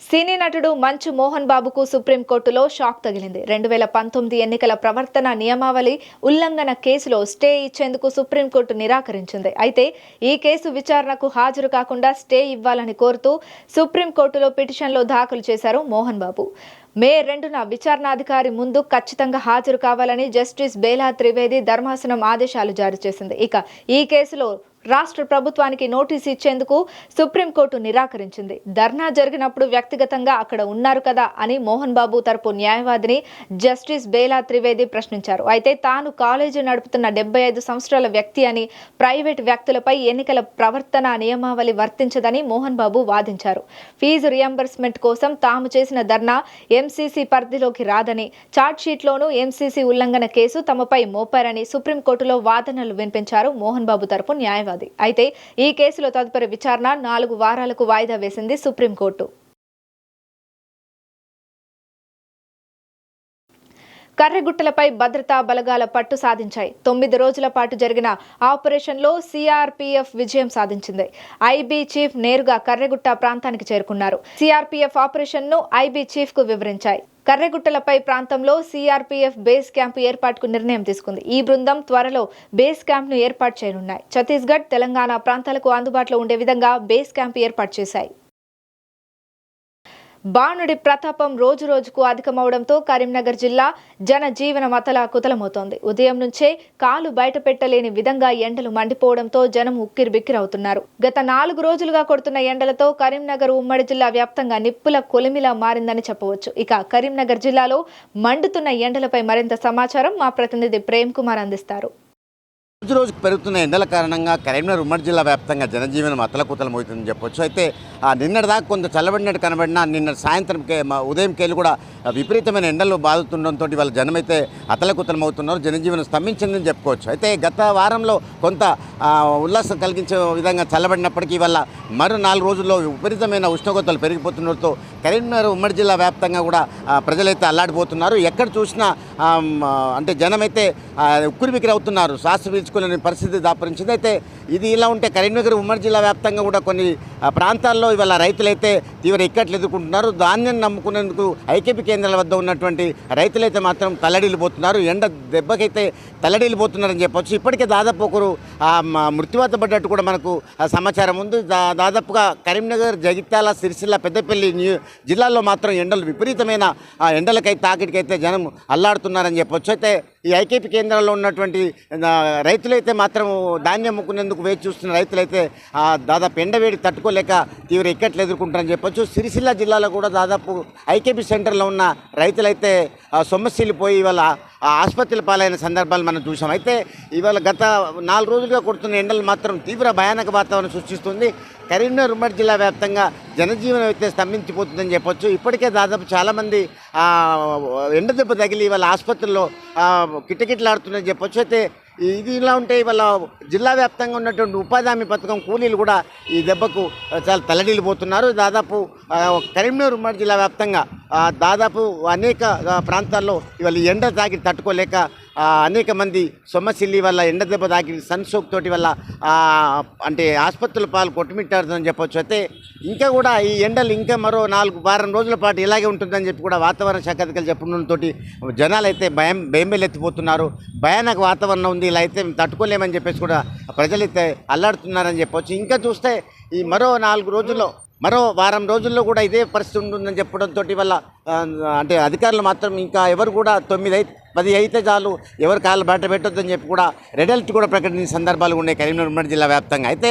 సినీ నటుడు మంచు మోహన్ బాబుకు సుప్రీంకోర్టులో షాక్ తగిలింది. 2019 ఎన్నికల ప్రవర్తన నియమావళి ఉల్లంఘన కేసులో స్టే ఇచ్చేందుకు సుప్రీంకోర్టు నిరాకరించింది. అయితే ఈ కేసు విచారణకు హాజరు కాకుండా స్టే ఇవ్వాలని కోరుతూ సుప్రీంకోర్టులో పిటిషన్లో దాఖలు చేశారు మోహన్ బాబు. మే 2న విచారణాధికారి ముందు ఖచ్చితంగా హాజరు కావాలని జస్టిస్ బేలా త్రివేది ధర్మాసనం ఆదేశాలు జారీ చేసింది. ఇక ఈ కేసులో రాష్ట్ర ప్రభుత్వానికి నోటీసు ఇచ్చేందుకు సుప్రీంకోర్టు నిరాకరించింది. ధర్నా జరిగినప్పుడు వ్యక్తిగతంగా అక్కడ ఉన్నారు కదా అని మోహన్ బాబు తరపు న్యాయవాదిని జస్టిస్ బేలా త్రివేది ప్రశ్నించారు. అయితే తాను కాలేజీ నడుపుతున్న 75 సంవత్సరాల వ్యక్తి అని, ప్రైవేట్ వ్యక్తులపై ఎన్నికల ప్రవర్తన నియమావళి వర్తించదని మోహన్ బాబు వాదించారు. ఫీజు రియంబర్స్మెంట్ కోసం తాము చేసిన ధర్నా ఎంసీసీ పరిధిలోకి రాదని, చార్జ్షీట్లోనూ ఎంసీసీ ఉల్లంఘన కేసు తమపై మోపారని సుప్రీంకోర్టులో వాదనలు వినిపించారు మోహన్ బాబు తరపు న్యాయవాది. అయితే ఈ కేసులో తదుపరి విచారణ 4 వారాలకు వాయిదా వేసింది సుప్రీంకోర్టు. కర్రెగుట్టలపై భద్రతా బలగాల పట్టు సాధించాయి. 9 రోజుల పాటు జరిగిన ఆపరేషన్లో సిఆర్పీఎఫ్ విజయం సాధించింది. ఐబీ చీఫ్ నేరుగా కర్రెగుట్ట ప్రాంతానికి చేరుకున్నారు. సిఆర్పీఎఫ్ ఆపరేషన్ను ఐబీ చీఫ్ కు వివరించాయి. కర్రెగుట్టలపై ప్రాంతంలో సిఆర్పీఎఫ్ బేస్ క్యాంపు ఏర్పాటుకు నిర్ణయం తీసుకుంది. ఈ బృందం త్వరలో బేస్ క్యాంప్ను ఏర్పాటు చేయనున్నాయి. ఛత్తీస్గఢ్, తెలంగాణ ప్రాంతాలకు అందుబాటులో ఉండే విధంగా బేస్ క్యాంపు ఏర్పాటు చేశాయి. బాణుడి ప్రతాపం రోజు రోజుకు అధికమవడంతో కరీంనగర్ జిల్లా జనజీవనం అతలాకుతలమవుతోంది. ఉదయం నుంచే కాలు బయట పెట్టలేని విధంగా ఎండలు మండిపోవడంతో జనం ఉక్కిరిబిక్కిరవుతున్నారు. గత 4 రోజులుగా కొడుతున్న ఎండలతో కరీంనగర్ ఉమ్మడి జిల్లా వ్యాప్తంగా నిప్పుల కొలిమిలా మారిందని చెప్పవచ్చు. ఇక కరీంనగర్ జిల్లాలో మండుతున్న ఎండలపై మరింత సమాచారం మా ప్రతినిధి ప్రేమ్ కుమార్ అందిస్తారు. రోజుకు పెరుగుతున్న ఎండల కారణంగా కరీంనగర్ ఉమ్మడి జిల్లా వ్యాప్తంగా జనజీవనం అతలకుతలమవుతుందని చెప్పొచ్చు. అయితే నిన్నటిదాకా కొంత చల్లబడినట్టు కనబడినా నిన్న సాయంత్రం ఉదయంకేళ్ళు కూడా విపరీతమైన ఎండలు బాదుతుండటంతో వాళ్ళ జనమైతే అతలకుతలమవుతున్నారు, జనజీవనం స్తంభించిందని చెప్పుకోవచ్చు. అయితే గత వారంలో కొంత ఉల్లాసం కలిగించే విధంగా చల్లబడినప్పటికీ వల్ల మరో 4 రోజుల్లో విపరీతమైన ఉష్ణోగ్రతలు పెరిగిపోతుండటంతో కరీంనగర్ ఉమ్మడి జిల్లా వ్యాప్తంగా కూడా ప్రజలైతే అల్లాడిపోతున్నారు. ఎక్కడ చూసినా అంటే జనమైతే ఉక్కిరిబిక్కిరి అవుతున్నారు, శ్వాస పీల్చుకోలేని పరిస్థితి దాపురించింది. అయితే ఇది ఇలా ఉంటే కరీంనగర్ ఉమ్మడి జిల్లా వ్యాప్తంగా కూడా కొన్ని ప్రాంతాల్లో ఇవాళ రైతులైతే తీవ్ర ఇక్కట్లు ఎదుర్కొంటున్నారు. ధాన్యం నమ్ముకునేందుకు ఐకేపీ కేంద్రాల వద్ద ఉన్నటువంటి రైతులైతే మాత్రం తల్లడిల్లిపోతున్నారు, ఎండ దెబ్బకైతే తల్లడిల్లిపోతున్నారని చెప్పొచ్చు. ఇప్పటికే దాదాపు ఒకరు మృత్యువాత పడ్డట్టు కూడా మనకు సమాచారం ఉంది. దాదాపుగా కరీంనగర్, జగిత్యాల, సిరిసిల్ల, పెద్దపల్లి జిల్లాల్లో మాత్రం ఎండలు విపరీతమైన ఎండలకైతే తాకిడికైతే జనం అల్లాడుతున్నారని చెప్పొచ్చు. అయితే ఈ ఐకేపీ కేంద్రాల్లో ఉన్నటువంటి రైతులైతే మాత్రం ధాన్యం అమ్ముకునేందుకు వేచి చూస్తున్న రైతులైతే దాదాపు ఎండవేడి తట్టుకోలేక తీవ్ర ఇక్కట్లు ఎదుర్కొంటారని చెప్పొచ్చు. సిరిసిల్ల జిల్లాలో కూడా దాదాపు ఐకేపీ సెంటర్లో ఉన్న రైతులైతే సొమ్మసిల్లిపోయి ఇవాళ ఆసుపత్రుల పాలైన సందర్భాలు మనం చూసాం. అయితే ఇవాళ గత 4 రోజులుగా కొడుతున్న ఎండలు మాత్రం తీవ్ర భయానక వాతావరణం సృష్టిస్తుంది. కరీంనగర్ ఉమ్మడి జిల్లా వ్యాప్తంగా జనజీవనం అయితే స్తంభించిపోతుందని చెప్పొచ్చు. ఇప్పటికే దాదాపు చాలామంది ఎండ దెబ్బ తగిలి వాళ్ళ ఆసుపత్రుల్లో కిటకిటలాడుతుందని చెప్పొచ్చు. అయితే ఇది ఇలా ఉంటే ఇవాళ జిల్లా వ్యాప్తంగా ఉన్నటువంటి ఉపాధి హామీ పథకం కూలీలు కూడా ఈ దెబ్బకు చాలా తల్లడిల్లిపోతున్నారు. దాదాపు కరీంనగర్ ఉమ్మడి జిల్లా వ్యాప్తంగా దాదాపు అనేక ప్రాంతాల్లో ఇవాళ ఎండ తాకి తట్టుకోలేక అనేక మంది సొమ్మసిల్లి వల్ల ఎండ దెబ్బ తాకి సన్సోక్ తోటి వల్ల అంటే ఆసుపత్రుల పాలు కొట్టుమిట్టాడుతుందని చెప్పొచ్చు. అయితే ఇంకా కూడా ఈ ఎండలు ఇంకా మరో 4 వారం రోజుల పాటు ఇలాగే ఉంటుందని చెప్పి కూడా వాతావరణ శాఖ అధికారులు చెప్పడంతో జనాలు అయితే బెంబెలెత్తిపోతున్నారు. భయానక వాతావరణం ఉంది, ఇలా అయితే తట్టుకోలేమని చెప్పేసి కూడా ప్రజలైతే అల్లాడుతున్నారని చెప్పొచ్చు. ఇంకా చూస్తే ఈ మరో 4 రోజుల్లో మరో వారం రోజుల్లో కూడా ఇదే పరిస్థితి ఉంటుందని చెప్పడంతో వల్ల అంటే అధికారులు మాత్రం ఇంకా ఎవరు కూడా 9-10 అయితే చాలు, ఎవరు కాళ్ళు బయట పెట్టొద్దని చెప్పి కూడా రెడ్ అలర్ట్ కూడా ప్రకటించిన సందర్భాలు ఉన్నాయి కరీంనగర్ ఉమ్మడి జిల్లా వ్యాప్తంగా. అయితే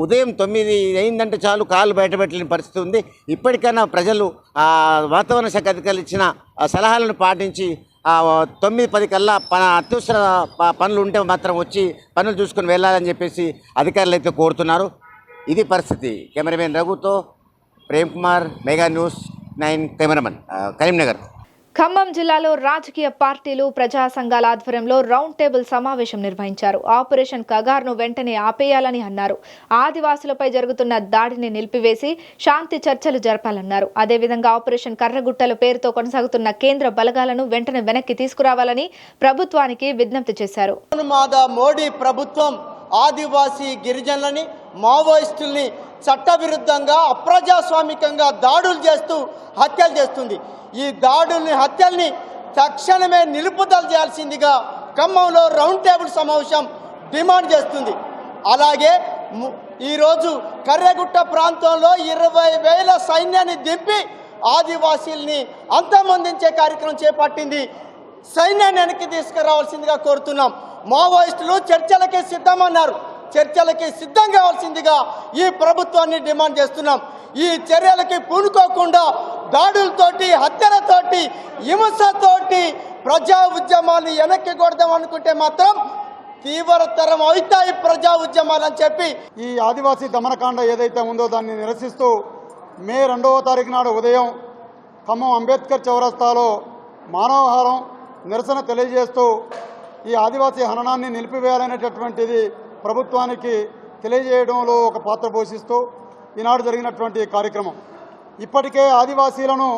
ఉదయం 9 అయిందంటే చాలు కాళ్ళు బయట పెట్టలేని పరిస్థితి ఉంది. ఇప్పటికైనా ప్రజలు వాతావరణ శాఖ అధికారులు ఇచ్చిన సలహాలను పాటించి 9-10 కల్లా అత్యవసర పనులు ఉంటే మాత్రం వచ్చి పనులు చూసుకొని వెళ్ళాలని చెప్పేసి అధికారులు అయితే కోరుతున్నారు. ఇది పరిస్థితి. కెమెరామెన్ రఘుతో Prem Kumar, mega news 9 cameraman, Karimnagar. Khammam జిల్లాలో రాజకీయ పార్టీలు, ప్రజా సంఘాల ఆధ్వర్యంలో రౌండ్ టేబుల్ సమావేశం నిర్వహించారు. ఆపరేషన్ కగార్ను వెంటనే ఆపేయాలని అన్నారు. ఆదివాసులపై జరుగుతున్న దాడిని నిలిపివేసి శాంతి చర్చలు జరపాలన్నారు. అదేవిధంగా ఆపరేషన్ కర్రగుట్టల పేరుతో కొనసాగుతున్న కేంద్ర బలగాలను వెంటనే వెనక్కి తీసుకురావాలని ప్రభుత్వానికి విజ్ఞప్తి చేశారు. మోడీ ప్రభుత్వం ఆదివాసీ గిరిజనులని, మావోయిస్టుల్ని చట్టవిరుద్ధంగా, అప్రజాస్వామికంగా దాడులు చేస్తూ హత్యలు చేస్తుంది. ఈ దాడుల్ని, హత్యల్ని తక్షణమే నిలుపుదల చేయాల్సిందిగా ఖమ్మంలో రౌండ్ టేబుల్ సమావేశం డిమాండ్ చేస్తుంది. అలాగే ఈరోజు కర్రెగుట్ట ప్రాంతంలో 20,000 సైన్యాన్ని దింపి ఆదివాసీల్ని అంతమొందించే కార్యక్రమం చేపట్టింది. సైన్యాన్ని వెనక్కి తీసుకురావాల్సిందిగా కోరుతున్నాం. మావోయిస్టులు చర్చలకి సిద్ధమన్నారు. చర్చలకి సిద్ధం కావాల్సిందిగా ఈ ప్రభుత్వాన్ని డిమాండ్ చేస్తున్నాం. ఈ చర్యలకి పూనుకోకుండా దాడులతోటి, హత్యలతోటి, హింసతోటి ప్రజా ఉద్యమాన్ని వెనక్కి కొడదాం అనుకుంటే మాత్రం తీవ్రతరం అవుతాయి ప్రజా ఉద్యమాలని చెప్పి ఈ ఆదివాసీ దమనకాండ ఏదైతే ఉందో దాన్ని నిరసిస్తూ మే 2వ తారీఖు నాడు ఉదయం ఖమ్మం అంబేద్కర్ చౌరస్తాలో మానవహారం నిరసన తెలియజేస్తూ ఈ ఆదివాసీ హననాన్ని నిలిపివేయాలనేటటువంటిది ప్రభుత్వానికి తెలియజేయడంలో ఒక పాత్ర పోషిస్తూ ఈనాడు జరిగినటువంటి కార్యక్రమం. ఇప్పటికే ఆదివాసీలను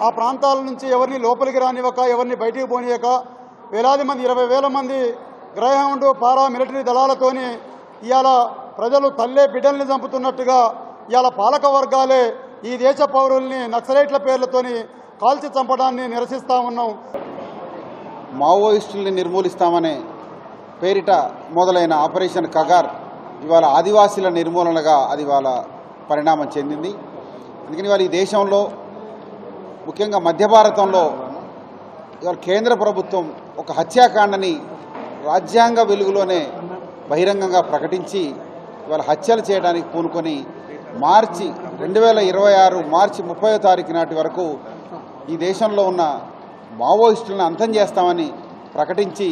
ఆ ప్రాంతాల నుంచి ఎవరిని లోపలికి రానివ్వక, ఎవరిని బయటికి పోనీయక వేలాది మంది, 20,000 మంది గ్రౌండ్, పారా మిలిటరీ దళాలతోని ఇవాళ ప్రజలు తల్లే బిడ్డల్ని చంపుతున్నట్టుగా ఇవాళ పాలక వర్గాలే ఈ దేశ పౌరుల్ని నక్సలైట్ల పేర్లతోని కాల్చి చంపడాన్ని నిరసిస్తూ ఉన్నాం. మావోయిస్టుల్ని నిర్మూలిస్తామనే పేరిట మొదలైన ఆపరేషన్ కగార్ ఇవాళ ఆదివాసీల నిర్మూలనగా అది ఇవాళ పరిణామం చెందింది. అందుకని ఇవాళ ఈ దేశంలో, ముఖ్యంగా మధ్య భారతంలో ఇవాళ కేంద్ర ప్రభుత్వం ఒక హత్యాకాండని రాజ్యాంగ వెలుగులోనే బహిరంగంగా ప్రకటించి ఇవాళ హత్యలు చేయడానికి పూనుకొని మార్చి 2026 మార్చి 30వ తారీఖు నాటి వరకు ఈ దేశంలో ఉన్న మావోయిస్టులను అంతం చేస్తామని ప్రకటించి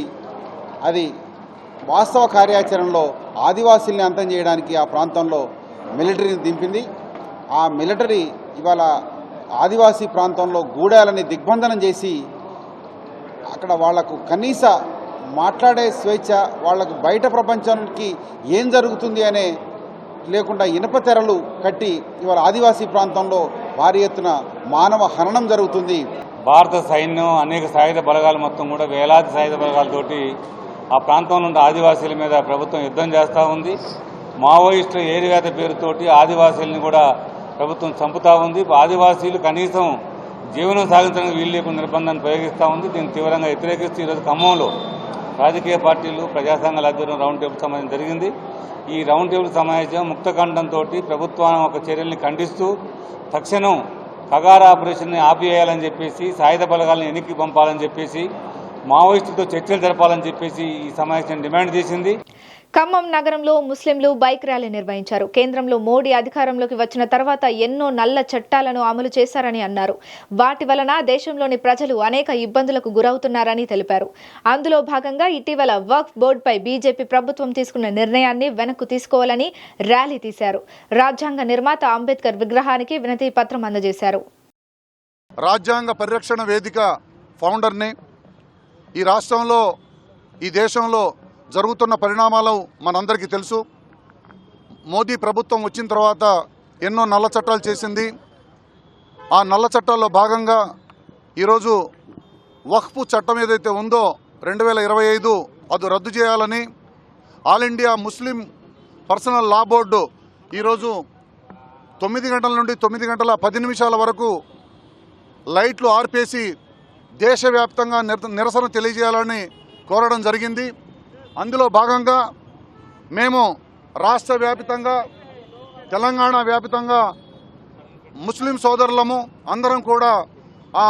అది వాస్తవ కార్యాచరణలో ఆదివాసీల్ని అంతం చేయడానికి ఆ ప్రాంతంలో మిలిటరీని దింపింది. ఆ మిలిటరీ ఇవాళ ఆదివాసీ ప్రాంతంలో గూడాలని దిగ్బంధనం చేసి అక్కడ వాళ్లకు కనీస మాట్లాడే స్వేచ్ఛ, వాళ్లకు బయట ప్రపంచానికి ఏం జరుగుతుంది అనే లేకుండా ఇనుప తెరలు కట్టి ఇవాళ ఆదివాసీ ప్రాంతంలో భారీ ఎత్తున మానవ హననం జరుగుతుంది. భారత సైన్యం అనేక సాయుధ బలగాలు మొత్తం కూడా వేలాది సాయుధ బలగాలతోటి ఆ ప్రాంతంలో ఉన్న ఆదివాసీల మీద ప్రభుత్వం యుద్ధం చేస్తూ ఉంది. మావోయిస్టుల ఏరివేత పేరుతోటి ఆదివాసీలను కూడా ప్రభుత్వం చంపుతూ ఉంది. ఆదివాసీలు కనీసం జీవనం సాగించడానికి వీలు లేకుండా నిర్బంధాన్ని ప్రయోగిస్తూ ఉంది. దీన్ని తీవ్రంగా వ్యతిరేకిస్తూ ఈరోజు ఖమ్మంలో రాజకీయ పార్టీలు ప్రజా సంఘాల ఆధ్వర్యంలో రౌండ్ టేబుల్ సమావేశం జరిగింది. ఈ రౌండ్ టేబుల్ సమావేశం ముక్తఖండంతో ప్రభుత్వం ఒక చర్యల్ని ఖండిస్తూ తక్షణం కగార్ ఆపరేషన్ని ఆపివేయాలని చెప్పేసి, సాయుధ బలగాలను వెనక్కి పంపాలని చెప్పేసి, మావోయిస్టులతో చర్చలు జరపాలని చెప్పేసి ఈ సమావేశం డిమాండ్ చేసింది. ఖమ్మం నగరంలో ముస్లింలు బైక్ ర్యాలీ నిర్వహించారు. కేంద్రంలో మోడీ అధికారంలోకి వచ్చిన తర్వాత ఎన్నో నల్ల చట్టాలను అమలు చేశారని అన్నారు. వాటి వలన దేశంలోని ప్రజలు అనేక ఇబ్బందులకు గురవుతున్నారని తెలిపారు. అందులో భాగంగా ఇటీవల వక్ఫ్ బోర్డుపై బీజేపీ ప్రభుత్వం తీసుకున్న నిర్ణయాన్ని వెనక్కు తీసుకోవాలని ర్యాలీ తీశారు. రాజ్యాంగ నిర్మాత అంబేద్కర్ విగ్రహానికి వినతి పత్రం అందజేశారు. రాజ్యాంగ పరిరక్షణ వేదిక ఫౌండర్ని, ఈ రాష్ట్రంలో ఈ దేశంలో జరుగుతున్న పరిణామాలు మనందరికీ తెలుసు. మోదీ ప్రభుత్వం వచ్చిన తర్వాత ఎన్నో నల్ల చట్టాలు చేసింది. ఆ నల్ల చట్టాల్లో భాగంగా ఈరోజు వక్ఫ్ చట్టం ఏదైతే ఉందో 2025 అది రద్దు చేయాలని ఆల్ ఇండియా ముస్లిం పర్సనల్ లా బోర్డు ఈరోజు 9 గంటల నుండి 9 గంటల 10 నిమిషాల వరకు లైట్లు ఆర్పేసి దేశవ్యాప్తంగా నిరసన తెలియజేయాలని కోరడం జరిగింది. అందులో భాగంగా మేము రాష్ట్ర వ్యాపితంగా, తెలంగాణ వ్యాపితంగా ముస్లిం సోదరులము అందరం కూడా ఆ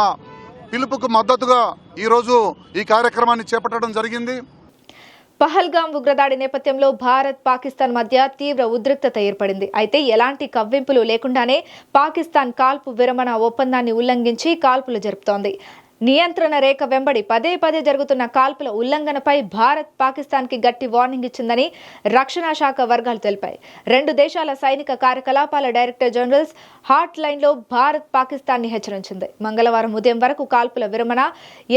పిలుపుకు మద్దతుగా ఈరోజు ఈ కార్యక్రమాన్ని చేపట్టడం జరిగింది. పహల్గాం ఉగ్రదాడి నేపథ్యంలో భారత్ పాకిస్తాన్ మధ్య తీవ్ర ఉద్రిక్తత ఏర్పడింది. అయితే ఎలాంటి కవ్వింపులు లేకుండానే పాకిస్తాన్ కాల్పు విరమణ ఒప్పందాన్ని ఉల్లంఘించి కాల్పులు జరుపుతోంది. నియంత్రణ రేఖ వెంబడి పదే పదే జరుగుతున్న కాల్పుల ఉల్లంఘనపై భారత్ పాకిస్తాన్కి గట్టి వార్నింగ్ ఇచ్చిందని రక్షణ శాఖ వర్గాలు తెలిపాయి. 2 దేశాల సైనిక కార్యకలాపాల డైరెక్టర్ జనరల్స్ హాట్ లైన్లో భారత్ పాకిస్తాన్ని హెచ్చరించింది. మంగళవారం ఉదయం వరకు కాల్పుల విరమణ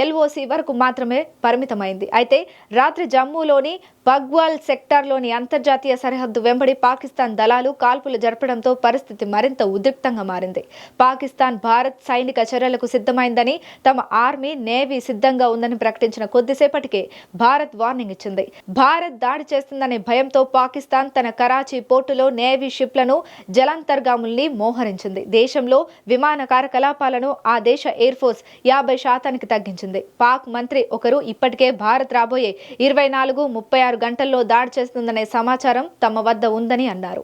LOC వరకు మాత్రమే పరిమితమైంది. అయితే రాత్రి జమ్మూలోని బగ్వాల్ సెక్టార్లోని అంతర్జాతీయ సరిహద్దు వెంబడి పాకిస్తాన్ దళాలు కాల్పులు జరపడంతో పరిస్థితి మరింత ఉద్రిక్తంగా మారింది. పాకిస్తాన్ భారత్ సైనిక చర్యలకు సిద్ధమైందని, తమ ఆర్మీ నేవీ సిద్ధంగా ఉందని ప్రకటించిన కొద్దిసేపటికే భారత్ వార్నింగ్ ఇచ్చింది. భారత్ దాడి చేస్తుందనే భయంతో పాకిస్తాన్ తన కరాచీ పోర్టులో నేవీ షిప్లను, జలాంతర్గాముల్ని మోహరించింది. దేశంలో విమాన కార్యకలాపాలను ఆ దేశ ఎయిర్ ఫోర్స్ 50% తగ్గించింది. పాక్ మంత్రి ఒకరు ఇప్పటికే భారత్ రాబోయే 24-36 గంటల్లో దాడి చేస్తుందనే సమాచారం తమ వద్ద ఉందని అన్నారు.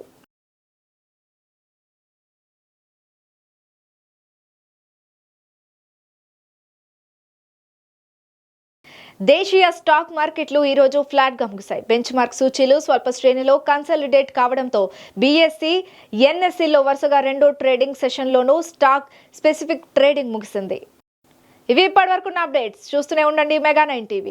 దేశీయ స్టాక్ మార్కెట్లు ఈ రోజు ఫ్లాట్ గా ముగిశాయి. బెంచ్ మార్క్ సూచీలు స్వల్ప శ్రేణిలో కన్సాలిడేట్ కావడంతో BSE, NSEలో వరుసగా 2వ ట్రేడింగ్ సెషన్లోనూ స్టాక్ స్పెసిఫిక్ ట్రేడింగ్ ముగిసింది. ఇవి ఇప్పటివరకు అప్డేట్స్. చూస్తూనే ఉండండి మెగా 9 TV.